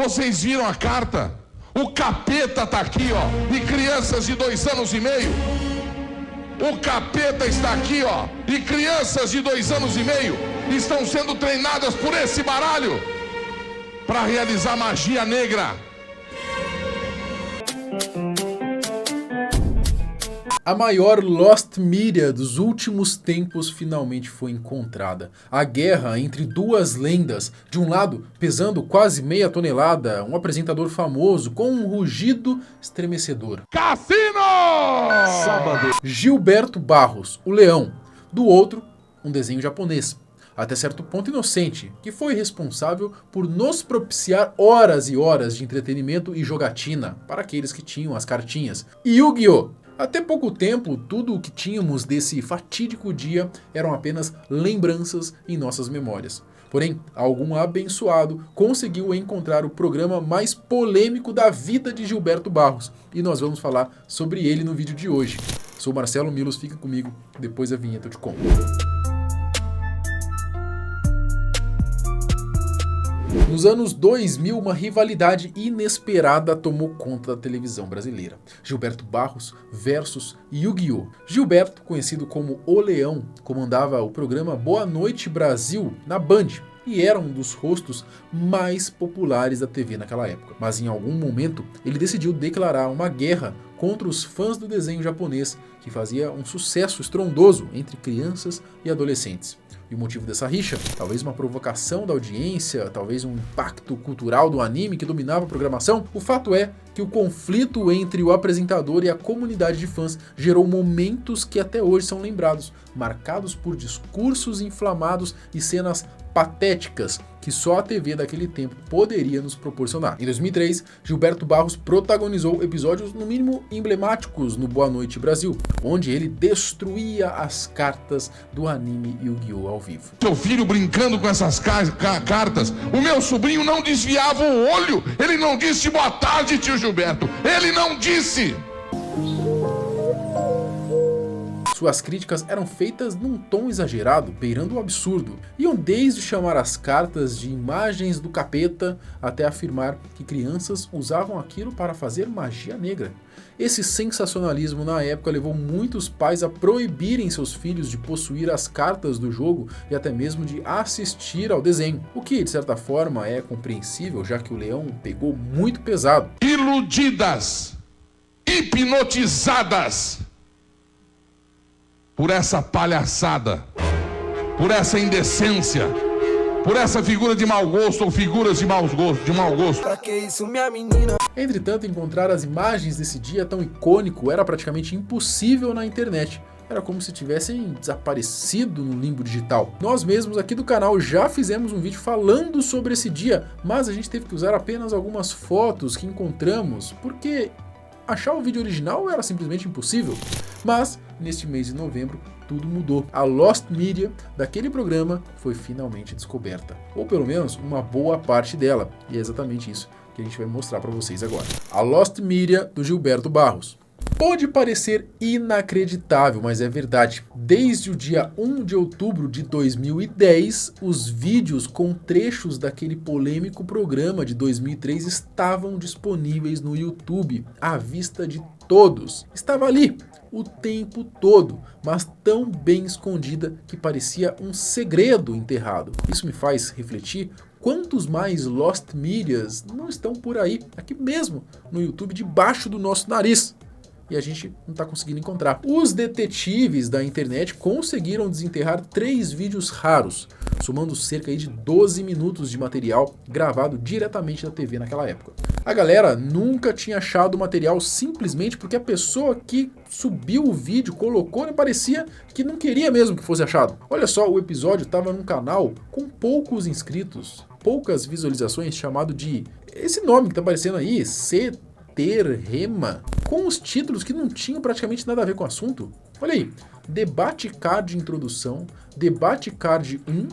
Vocês viram a carta? O capeta tá aqui, ó, e crianças de 2 anos e meio. O capeta está aqui, ó, e crianças de 2 anos e meio estão sendo treinadas por esse baralho para realizar magia negra. A maior Lost Media dos últimos tempos finalmente foi encontrada. A guerra entre duas lendas, de um lado pesando quase meia tonelada, um apresentador famoso com um rugido estremecedor. Cassino! Sábado. Gilberto Barros, o leão. Do outro, um desenho japonês, até certo ponto inocente, que foi responsável por nos propiciar horas e horas de entretenimento e jogatina para aqueles que tinham as cartinhas. Yu-Gi-Oh! Até pouco tempo, tudo o que tínhamos desse fatídico dia eram apenas lembranças em nossas memórias. Porém, algum abençoado conseguiu encontrar o programa mais polêmico da vida de Gilberto Barros. E nós vamos falar sobre ele no vídeo de hoje. Sou Marcelo Milos, fica comigo, depois da vinheta eu te conto. Nos anos 2000, uma rivalidade inesperada tomou conta da televisão brasileira. Gilberto Barros versus Yu-Gi-Oh! Gilberto, conhecido como O Leão, comandava o programa Boa Noite Brasil na Band e era um dos rostos mais populares da TV naquela época. Mas em algum momento ele decidiu declarar uma guerra contra os fãs do desenho japonês, que fazia um sucesso estrondoso entre crianças e adolescentes. E o motivo dessa rixa? Talvez uma provocação da audiência, talvez um impacto cultural do anime que dominava a programação? O fato é que o conflito entre o apresentador e a comunidade de fãs gerou momentos que até hoje são lembrados, marcados por discursos inflamados e cenas patéticas que só a TV daquele tempo poderia nos proporcionar. Em 2003, Gilberto Barros protagonizou episódios no mínimo emblemáticos no Boa Noite Brasil, onde ele destruía as cartas do anime Yu-Gi-Oh! Ao vivo. Seu filho brincando com essas cartas, o meu sobrinho não desviava o olho, ele não disse boa tarde, tio Gilberto, ele não disse! Suas críticas eram feitas num tom exagerado, beirando o absurdo. Iam desde chamar as cartas de imagens do capeta até afirmar que crianças usavam aquilo para fazer magia negra. Esse sensacionalismo na época levou muitos pais a proibirem seus filhos de possuir as cartas do jogo e até mesmo de assistir ao desenho. O que de certa forma é compreensível, já que o leão pegou muito pesado. Iludidas, hipnotizadas por essa palhaçada, por essa indecência, por essa figura de mau gosto ou figuras de mau gosto. Pra que isso, minha menina? Entretanto, encontrar as imagens desse dia tão icônico era praticamente impossível na internet. Era como se tivessem desaparecido no limbo digital. Nós mesmos aqui do canal já fizemos um vídeo falando sobre esse dia, mas a gente teve que usar apenas algumas fotos que encontramos, porque achar o vídeo original era simplesmente impossível. Mas, neste mês de novembro, tudo mudou. A Lost Media daquele programa foi finalmente descoberta. Ou pelo menos, uma boa parte dela. E é exatamente isso que a gente vai mostrar para vocês agora. A Lost Media do Gilberto Barros. Pode parecer inacreditável, mas é verdade. Desde o dia 1 de outubro de 2010, os vídeos com trechos daquele polêmico programa de 2003 estavam disponíveis no YouTube, à vista de todos. Estava ali o tempo todo, mas tão bem escondida que parecia um segredo enterrado. Isso me faz refletir quantos mais Lost Medias não estão por aí, aqui mesmo no YouTube, debaixo do nosso nariz. E a gente não está conseguindo encontrar. Os detetives da internet conseguiram desenterrar 3 vídeos raros, somando cerca de 12 minutos de material gravado diretamente da TV naquela época. A galera nunca tinha achado o material simplesmente porque a pessoa que subiu o vídeo, colocou, e parecia que não queria mesmo que fosse achado. Olha só, o episódio estava num canal com poucos inscritos, poucas visualizações, chamado de... esse nome que está aparecendo aí, Terrema, com os títulos que não tinham praticamente nada a ver com o assunto. Olha aí, Debate Card Introdução, Debate Card 1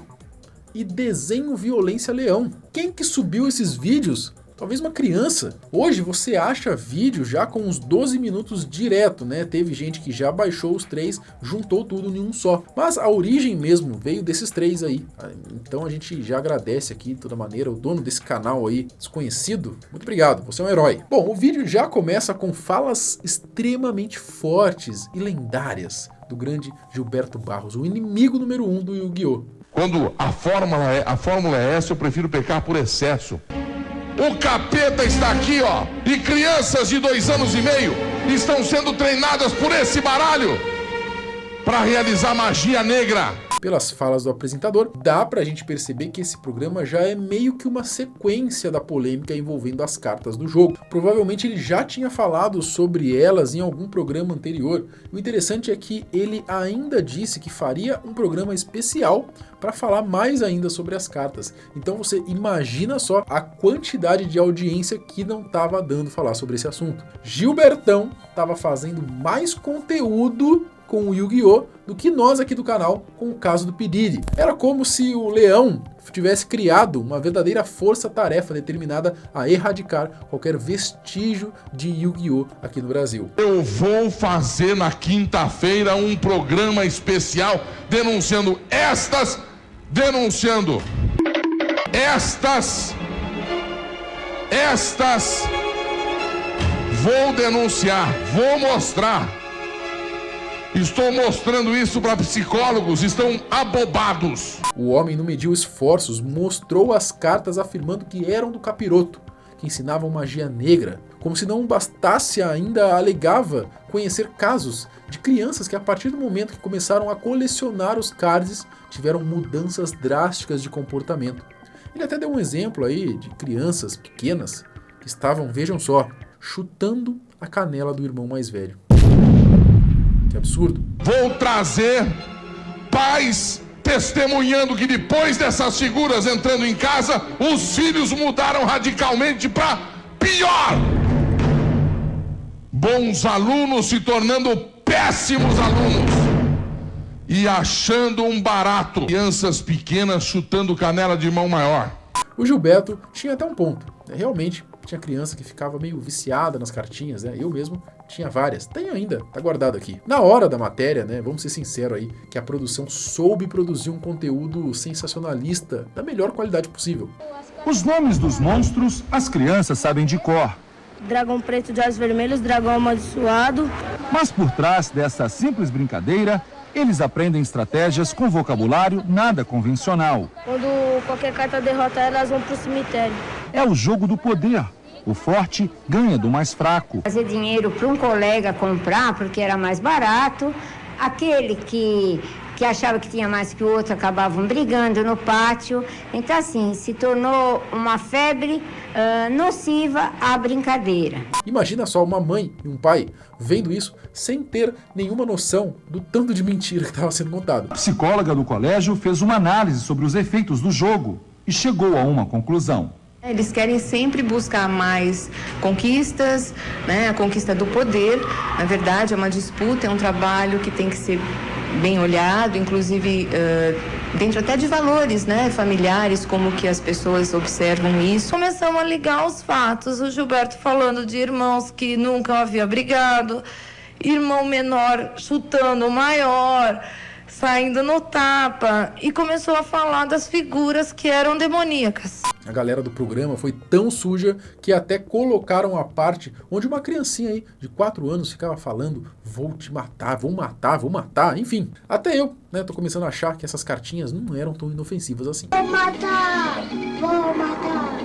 e Desenho Violência Leão. Quem que subiu esses vídeos talvez uma criança. Hoje você acha vídeo já com uns 12 minutos direto, né? Teve gente que já baixou os 3, juntou tudo em um só. Mas a origem mesmo veio desses 3 aí. Então a gente já agradece aqui de toda maneira o dono desse canal aí, desconhecido. Muito obrigado, você é um herói. Bom, o vídeo já começa com falas extremamente fortes e lendárias do grande Gilberto Barros, o inimigo número 1 do Yu-Gi-Oh! Quando a fórmula é essa, eu prefiro pecar por excesso. O capeta está aqui, ó, e crianças de 2 anos e meio estão sendo treinadas por esse baralho para realizar magia negra. Pelas falas do apresentador, dá pra gente perceber que esse programa já é meio que uma sequência da polêmica envolvendo as cartas do jogo. Provavelmente ele já tinha falado sobre elas em algum programa anterior. O interessante é que ele ainda disse que faria um programa especial para falar mais ainda sobre as cartas. Então você imagina só a quantidade de audiência que não estava dando falar sobre esse assunto. Gilbertão estava fazendo mais conteúdo com o Yu-Gi-Oh! Do que nós aqui do canal com o caso do Piriri. Era como se o Leão tivesse criado uma verdadeira força-tarefa determinada a erradicar qualquer vestígio de Yu-Gi-Oh! Aqui no Brasil. Eu vou fazer na quinta-feira um programa especial denunciando estas, vou denunciar, vou mostrar. Estou mostrando isso para psicólogos, estão abobados. O homem não mediu esforços, mostrou as cartas afirmando que eram do capiroto, que ensinavam magia negra. Como se não bastasse ainda, alegava conhecer casos de crianças que a partir do momento que começaram a colecionar os cards, tiveram mudanças drásticas de comportamento. Ele até deu um exemplo aí de crianças pequenas que estavam, vejam só, chutando a canela do irmão mais velho. Que absurdo. Vou trazer pais testemunhando que depois dessas figuras entrando em casa, os filhos mudaram radicalmente para pior. Bons alunos se tornando péssimos alunos e achando um barato. Crianças pequenas chutando canela de irmão maior. O Gilberto tinha até um ponto. Realmente tinha criança que ficava meio viciada nas cartinhas, né? Eu mesmo tinha várias. Tenho ainda, tá guardado aqui. Na hora da matéria, né? Vamos ser sinceros aí, que a produção soube produzir um conteúdo sensacionalista da melhor qualidade possível. Os nomes dos monstros as crianças sabem de cor. Dragão preto de olhos vermelhos, dragão amaldiçoado. Mas por trás dessa simples brincadeira, eles aprendem estratégias com vocabulário nada convencional. Quando qualquer carta derrota ela, elas vão pro cemitério. É o jogo do poder. O forte ganha do mais fraco. Fazer dinheiro para um colega comprar porque era mais barato. Aquele que achava que tinha mais que o outro acabavam brigando no pátio. Então, assim, se tornou uma febre nociva à brincadeira. Imagina só uma mãe e um pai vendo isso sem ter nenhuma noção do tanto de mentira que estava sendo contado. A psicóloga do colégio fez uma análise sobre os efeitos do jogo e chegou a uma conclusão. Eles querem sempre buscar mais conquistas, né? A conquista do poder. Na verdade, é uma disputa, é um trabalho que tem que ser bem olhado, inclusive dentro até de valores, né, familiares, como que as pessoas observam isso. Começamos a ligar os fatos, o Gilberto falando de irmãos que nunca havia brigado, irmão menor chutando o maior, saindo no tapa, e começou a falar das figuras que eram demoníacas. A galera do programa foi tão suja que até colocaram a parte onde uma criancinha aí de 4 anos ficava falando: vou te matar, vou matar, vou matar, enfim. Até eu, né, tô começando a achar que essas cartinhas não eram tão inofensivas assim. Vou matar, vou matar.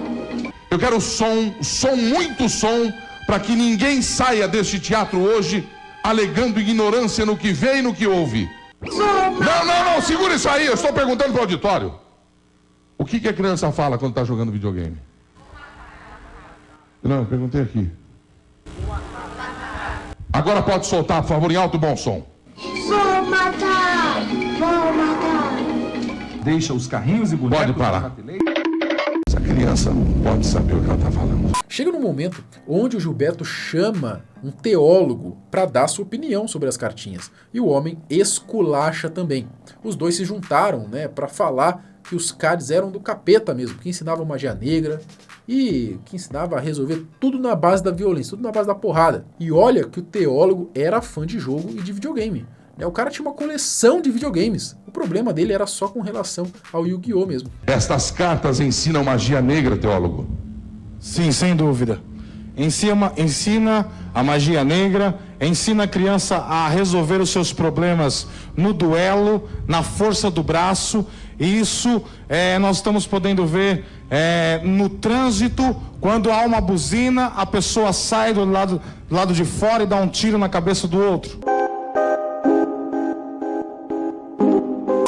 Eu quero som, muito som, para que ninguém saia deste teatro hoje alegando ignorância no que vê e no que ouve. Não, segura isso aí, eu estou perguntando pro auditório. O que a criança fala quando está jogando videogame? Não, eu perguntei aqui. Agora pode soltar, por favor, em alto e bom som. Vou matar, vou matar. Deixa os carrinhos e bonecos... Pode parar. Essa criança não pode saber o que ela está falando. Chega num momento onde o Gilberto chama um teólogo para dar sua opinião sobre as cartinhas. E o homem esculacha também. Os dois se juntaram, né, para falar que os cards eram do capeta mesmo, que ensinavam magia negra. e que ensinava a resolver tudo na base da violência, tudo na base da porrada. E olha que o teólogo era fã de jogo e de videogame. O cara tinha uma coleção de videogames. O problema dele era só com relação ao Yu-Gi-Oh! Mesmo. Estas cartas ensinam magia negra, teólogo? Sim, sem dúvida. Ensina a magia negra, ensina a criança a resolver os seus problemas no duelo, na força do braço. E isso nós estamos podendo ver no trânsito, quando há uma buzina, a pessoa sai do lado de fora e dá um tiro na cabeça do outro.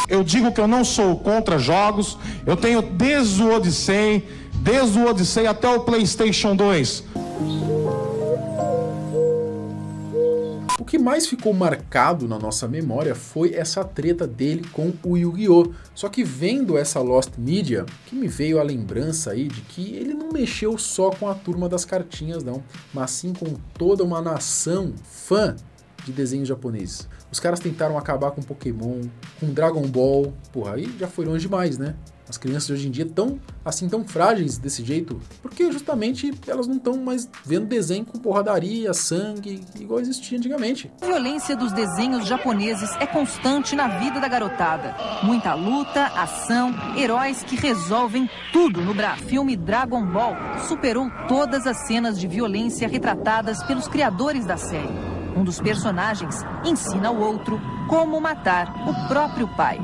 Eu digo que eu não sou contra jogos, eu tenho desde o Odyssey até o PlayStation 2. O que mais ficou marcado na nossa memória foi essa treta dele com o Yu-Gi-Oh! Só que vendo essa Lost Media, que me veio a lembrança aí de que ele não mexeu só com a turma das cartinhas não, mas sim com toda uma nação fã de desenhos japoneses. Os caras tentaram acabar com Pokémon, com Dragon Ball, porra, aí já foi longe demais, né? As crianças de hoje em dia tão frágeis desse jeito, porque justamente elas não estão mais vendo desenho com porradaria, sangue, igual existia antigamente. A violência dos desenhos japoneses é constante na vida da garotada. Muita luta, ação, heróis que resolvem tudo no filme Dragon Ball superou todas as cenas de violência retratadas pelos criadores da série. Um dos personagens ensina ao outro como matar o próprio pai.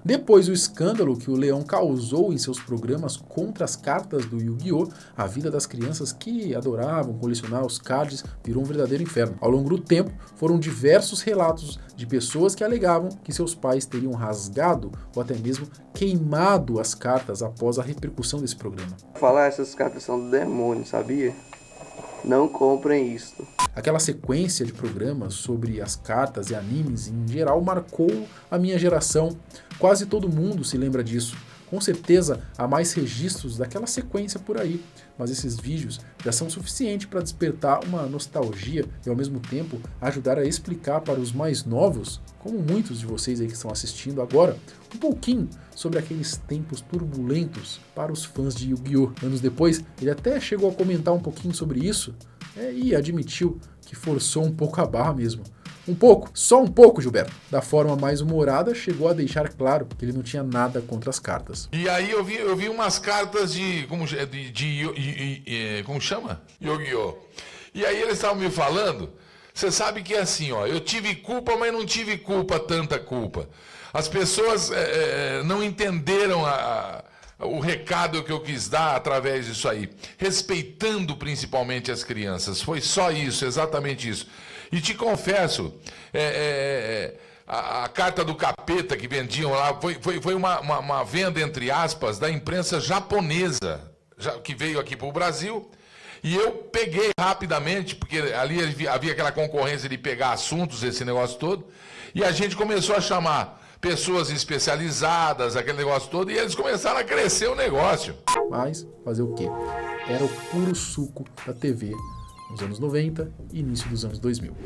Depois do escândalo que o Leão causou em seus programas contra as cartas do Yu-Gi-Oh!, a vida das crianças que adoravam colecionar os cards virou um verdadeiro inferno. Ao longo do tempo, foram diversos relatos de pessoas que alegavam que seus pais teriam rasgado ou até mesmo queimado as cartas após a repercussão desse programa. Falar essas cartas são do demônio, sabia? Não comprem isso. Aquela sequência de programas sobre as cartas e animes em geral marcou a minha geração. Quase todo mundo se lembra disso. Com certeza há mais registros daquela sequência por aí, mas esses vídeos já são suficientes para despertar uma nostalgia e ao mesmo tempo ajudar a explicar para os mais novos, como muitos de vocês aí que estão assistindo agora, um pouquinho sobre aqueles tempos turbulentos para os fãs de Yu-Gi-Oh! Anos depois, ele até chegou a comentar um pouquinho sobre isso e admitiu que forçou um pouco a barra mesmo. Um pouco, só um pouco, Gilberto. Da forma mais humorada, chegou a deixar claro que ele não tinha nada contra as cartas. E aí eu vi umas cartas de como chama? Yu-Gi-Oh! E aí eles estavam me falando, você sabe que é assim, ó, eu tive culpa, mas não tive tanta culpa. As pessoas não entenderam o recado que eu quis dar através disso aí, respeitando principalmente as crianças. Foi só isso, exatamente isso. E te confesso, a carta do capeta que vendiam lá foi uma venda, entre aspas, da imprensa japonesa, que veio aqui para o Brasil. E eu peguei rapidamente, porque ali havia aquela concorrência de pegar assuntos, esse negócio todo, e a gente começou a chamar pessoas especializadas, aquele negócio todo, e eles começaram a crescer o negócio. Mas fazer o quê? Era o puro suco da TV nos anos 90 e início dos anos 2000.